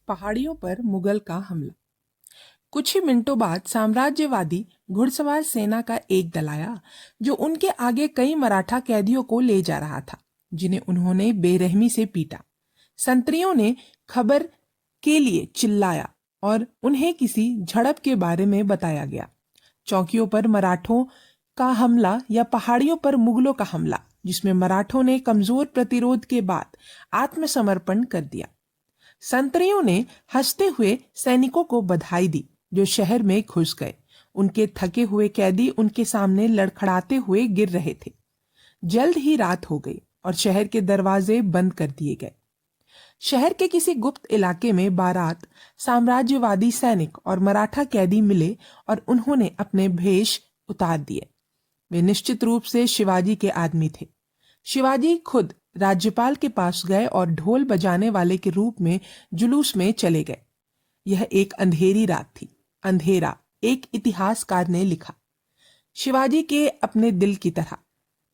पहाड़ियों पर मुगल का हमला। कुछ ही मिनटों बाद साम्राज्यवादी घुड़सवार सेना का एक दल आया जो उनके आगे कई मराठा कैदियों को ले जा रहा था, जिन्हें उन्होंने बेरहमी से पीटा। संतरियों ने खबर के लिए चिल्लाया और उन्हें किसी झड़प के बारे में बताया गया। चौकियों पर मराठों का हमला या पहाड़ियों पर मुगलों का हमला, जिसमें मराठों ने कमजोर प्रतिरोध के बाद आत्मसमर्पण कर दिया। संतरियों ने हंसते हुए सैनिकों को बधाई दी जो शहर में घुस गए। उनके थके हुए कैदी उनके सामने लड़खड़ाते हुए गिर रहे थे। जल्द ही रात हो गई और शहर के दरवाजे बंद कर दिए गए। शहर के किसी गुप्त इलाके में बारात साम्राज्यवादी सैनिक और मराठा कैदी मिले और उन्होंने अपने भेष उतार दिए। वे निश्चित रूप से शिवाजी के आदमी थे। शिवाजी खुद राज्यपाल के पास गए और ढोल बजाने वाले के रूप में जुलूस में चले गए। यह एक अंधेरी रात थी। अंधेरा, एक इतिहासकार ने लिखा। शिवाजी के अपने दिल की तरह।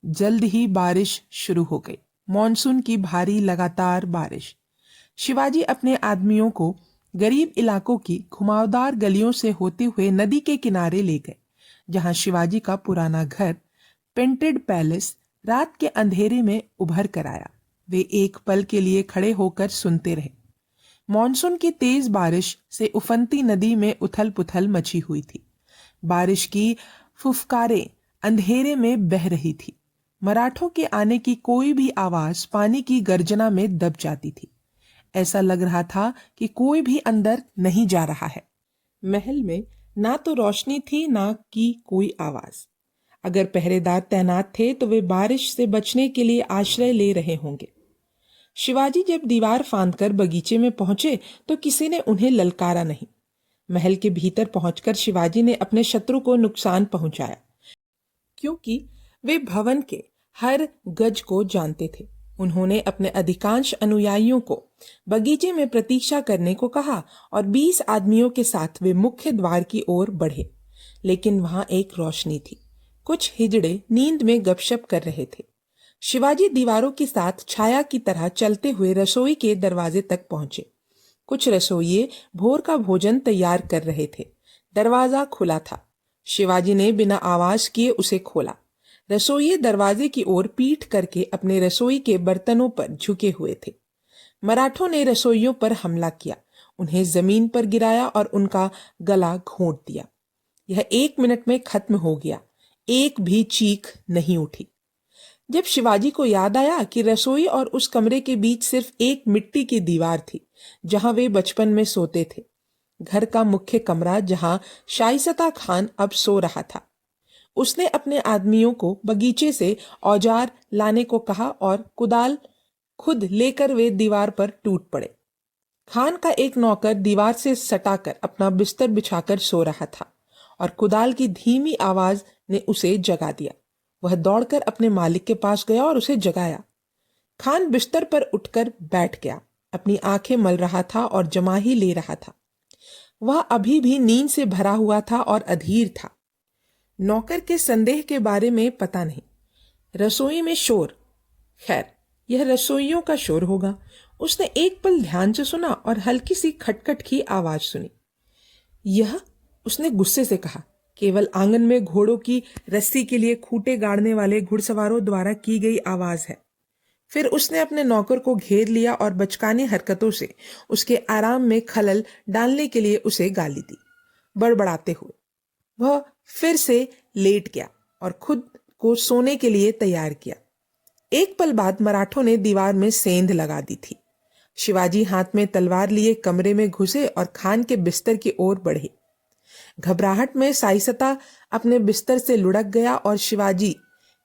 जल्द ही बारिश शुरू हो गई, मॉनसून की भारी लगातार बारिश। शिवाजी अपने आदमियों को गरीब इलाकों की घुमावदार गलियों से होते हुए नदी के किनारे ले गए, जहां शिवाजी का पुराना घर पेंटेड पैलेस रात के अंधेरे में उभर कर आया। वे एक पल के लिए खड़े होकर सुनते रहे। मॉनसून की तेज बारिश से उफनती नदी में उथल पुथल मची हुई थी। बारिश की फुफकारें अंधेरे में बह रही थी। मराठों के आने की कोई भी आवाज पानी की गर्जना में दब जाती थी। ऐसा लग रहा था कि कोई भी अंदर नहीं जा रहा है। महल में ना तो रोशनी थी, ना की कोई आवाज। अगर पहरेदार तैनात थे तो वे बारिश से बचने के लिए आश्रय ले रहे होंगे। शिवाजी जब दीवार फांदकर बगीचे में पहुंचे तो किसी ने उन्हें ललकारा नहीं। महल के भीतर पहुंचकर शिवाजी ने अपने शत्रु को नुकसान पहुंचाया, क्योंकि वे भवन के हर गज को जानते थे। उन्होंने अपने अधिकांश अनुयायियों को बगीचे में प्रतीक्षा करने को कहा और 20 आदमियों के साथ वे मुख्य द्वार की ओर बढ़े। लेकिन वहां एक रोशनी थी। कुछ हिजड़े नींद में गपशप कर रहे थे। शिवाजी दीवारों के साथ छाया की तरह चलते हुए रसोई के दरवाजे तक पहुंचे। कुछ रसोइये भोर का भोजन तैयार कर रहे थे। दरवाजा खुला था। शिवाजी ने बिना आवाज किए उसे खोला। रसोइये दरवाजे की ओर पीठ करके अपने रसोई के बर्तनों पर झुके हुए थे। मराठों ने रसोइयों पर हमला किया, उन्हें जमीन पर गिराया और उनका गला घोंट दिया। यह 1 मिनट में खत्म हो गया। एक भी चीख नहीं उठी। जब शिवाजी को याद आया कि रसोई और उस कमरे के बीच सिर्फ एक मिट्टी की दीवार थी जहां वे बचपन में सोते थे, घर का मुख्य कमरा जहां शाइस्ता खान अब सो रहा था, उसने अपने आदमियों को बगीचे से औजार लाने को कहा और कुदाल खुद लेकर वे दीवार पर टूट पड़े। खान का एक नौकर दीवार से सटाकर अपना बिस्तर बिछाकर सो रहा था और कुदाल की धीमी आवाज ने उसे जगा दिया। वह दौड़कर अपने मालिक के पास गया और उसे जगाया। खान बिस्तर पर उठकर बैठ गया, अपनी आंखें मल रहा था और जमाही ले रहा था। वह अभी भी नींद से भरा हुआ था और अधीर था। नौकर के संदेह के बारे में पता नहीं। रसोई में शोर, खैर यह रसोइयों का शोर होगा। उसने एक पल ध्यान से सुना और हल्की सी खटखट की आवाज सुनी। यह, उसने गुस्से से कहा, केवल आंगन में घोड़ों की रस्सी के लिए खूंटे गाड़ने वाले घुड़सवारों द्वारा की गई आवाज है। फिर उसने अपने नौकर को घेर लिया और बचकानी हरकतों से उसके आराम में खलल डालने के लिए उसे गाली दी। बड़बड़ाते हुए वह फिर से लेट गया और खुद को सोने के लिए तैयार किया। एक पल बाद मराठों ने दीवार में सेंध लगा दी थी। शिवाजी हाथ में तलवार लिए कमरे में घुसे और खान के बिस्तर की ओर बढ़े। घबराहट में शाइस्ता अपने बिस्तर से लुढ़क गया और शिवाजी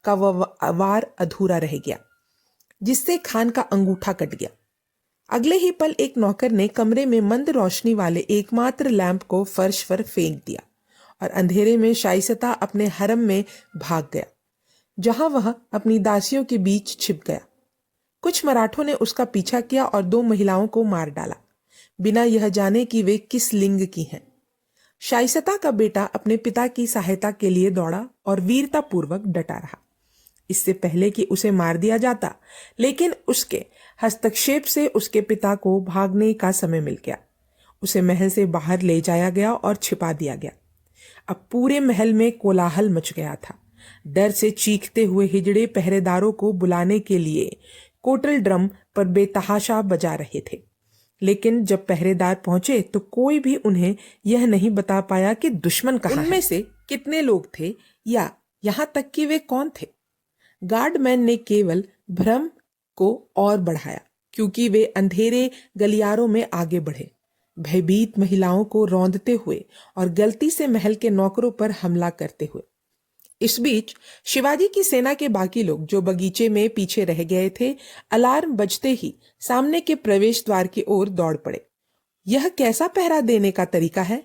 का वार अधूरा रह गया, जिससे खान का अंगूठा कट गया। अगले ही पल एक नौकर ने कमरे में मंद रोशनी वाले एकमात्र लैंप को फर्श पर फेंक दिया और अंधेरे में शाइस्ता अपने हरम में भाग गया, जहां वह अपनी दासियों के बीच छिप गया। कुछ मराठों ने उसका पीछा किया और 2 महिलाओं को मार डाला, बिना यह जाने कि वे किस लिंग की हैं। शाइस्ता का बेटा अपने पिता की सहायता के लिए दौड़ा और वीरतापूर्वक डटा रहा, इससे पहले कि उसे मार दिया जाता। लेकिन उसके हस्तक्षेप से उसके पिता को भागने का समय मिल गया। उसे महल से बाहर ले जाया गया और छिपा दिया गया। अब पूरे महल में कोलाहल मच गया था। डर से चीखते हुए हिजड़े पहरेदारों को बुलाने के लिए कोटल ड्रम पर बेतहाशा बजा रहे थे, लेकिन जब पहरेदार पहुंचे तो कोई भी उन्हें यह नहीं बता पाया कि दुश्मन कहाँ है, उनमें से कितने लोग थे या यहाँ तक कि वे कौन थे। गार्डमैन ने केवल भ्रम को और बढ़ाया, क्योंकि वे अंधेरे गलियारों में आगे बढ़े, भयभीत महिलाओं को रौंदते हुए और गलती से महल के नौकरों पर हमला करते हुए। इस बीच शिवाजी की सेना के बाकी लोग जो बगीचे में पीछे रह गए थे, अलार्म बजते ही सामने के प्रवेश द्वार की ओर दौड़ पड़े। यह कैसा पहरा देने का तरीका है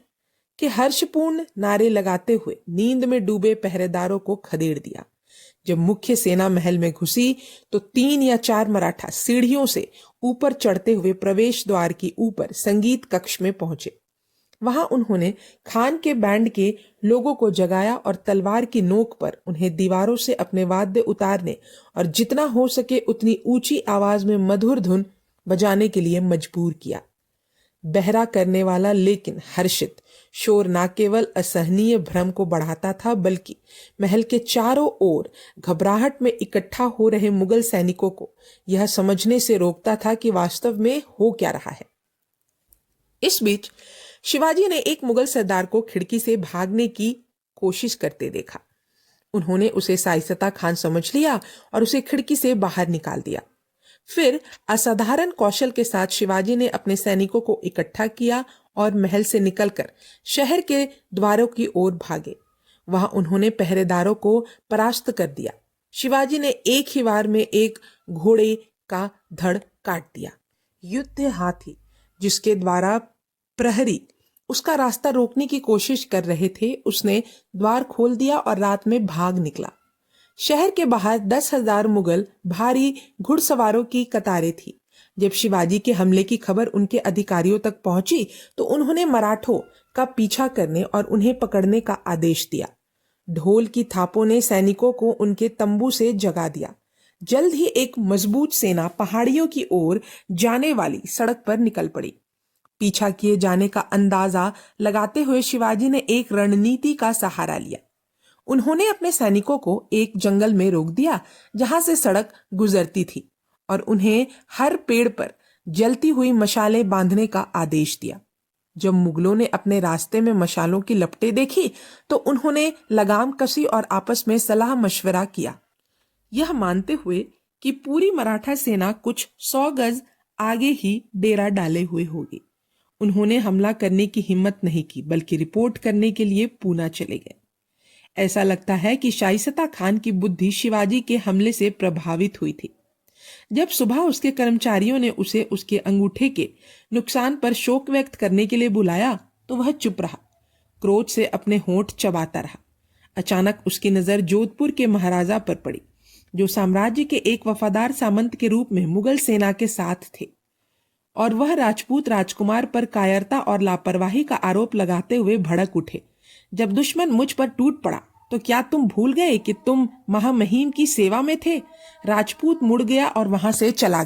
कि हर्षपूर्ण नारे लगाते हुए नींद में डूबे पहरेदारों को खदेड़ दिया। जब मुख्य सेना महल में घुसी तो 3 या 4 मराठा सीढ़ियों से ऊपर चढ़ते हुए प्रवेश द्वार की ऊपर संगीत कक्ष में पहुंचे। वहां उन्होंने खान के बैंड के लोगों को जगाया और तलवार की नोक पर उन्हें दीवारों से अपने वाद्य उतारने और जितना हो सके उतनी ऊंची आवाज में मधुर धुन बजाने के लिए मजबूर किया। बहरा करने वाला लेकिन हर्षित शोर न केवल असहनीय भ्रम को बढ़ाता था, बल्कि महल के चारों ओर घबराहट में इकट्ठा हो रहे मुगल सैनिकों को यह समझने से रोकता था कि वास्तव में हो क्या रहा है। इस बीच शिवाजी ने एक मुगल सरदार को खिड़की से भागने की कोशिश करते देखा। उन्होंने उसे साइसता खान समझ लिया और उसे खिड़की से बाहर निकाल दिया। फिर असाधारण कौशल के साथ शिवाजी ने अपने सैनिकों को इकट्ठा किया और महल से निकलकर शहर के द्वारों की ओर भागे। वहां उन्होंने पहरेदारों को परास्त कर दिया। शिवाजी ने एक ही वार में एक घोड़े का धड़ काट दिया। युद्ध हाथी जिसके द्वारा प्रहरी उसका रास्ता रोकने की कोशिश कर रहे थे, उसने द्वार खोल दिया और रात में भाग निकला। शहर के बाहर 10,000 मुगल भारी घुड़सवारों की कतारें थी। जब शिवाजी के हमले की खबर उनके अधिकारियों तक पहुंची तो उन्होंने मराठों का पीछा करने और उन्हें पकड़ने का आदेश दिया। ढोल की थापों ने सैनिकों को उनके तंबू से जगा दिया। जल्द ही एक मजबूत सेना पहाड़ियों की ओर जाने वाली सड़क पर निकल पड़ी। पीछा किए जाने का अंदाजा लगाते हुए शिवाजी ने एक रणनीति का सहारा लिया। उन्होंने अपने सैनिकों को एक जंगल में रोक दिया जहां से सड़क गुजरती थी और उन्हें हर पेड़ पर जलती हुई मशालें बांधने का आदेश दिया। जब मुगलों ने अपने रास्ते में मशालों की लपटें देखी तो उन्होंने लगाम कसी और आपस में सलाह मशवरा किया, यह मानते हुए कि पूरी मराठा सेना कुछ 100 गज आगे ही डेरा डाले हुए होगी। उन्होंने हमला करने की हिम्मत नहीं की, बल्कि रिपोर्ट करने के लिए पूना चले गए। ऐसा लगता है कि शाइस्ता खान की बुद्धि शिवाजी के हमले से प्रभावित हुई थी। जब सुबह उसके कर्मचारियों ने उसे उसके अंगूठे के नुकसान पर शोक व्यक्त करने के लिए बुलाया तो वह चुप रहा, क्रोध से अपने होंठ चबाता रहा। अचानक उसकी नजर जोधपुर के महाराजा पर पड़ी, जो साम्राज्य के एक वफादार सामंत के रूप में मुगल सेना के साथ थे, और वह राजपूत राजकुमार पर कायरता और लापरवाही का आरोप लगाते हुए भड़क उठे। जब दुश्मन मुझ पर टूट पड़ा तो क्या तुम भूल गए कि तुम महामहिम की सेवा में थे? राजपूत मुड़ गया और वहां से चला गया।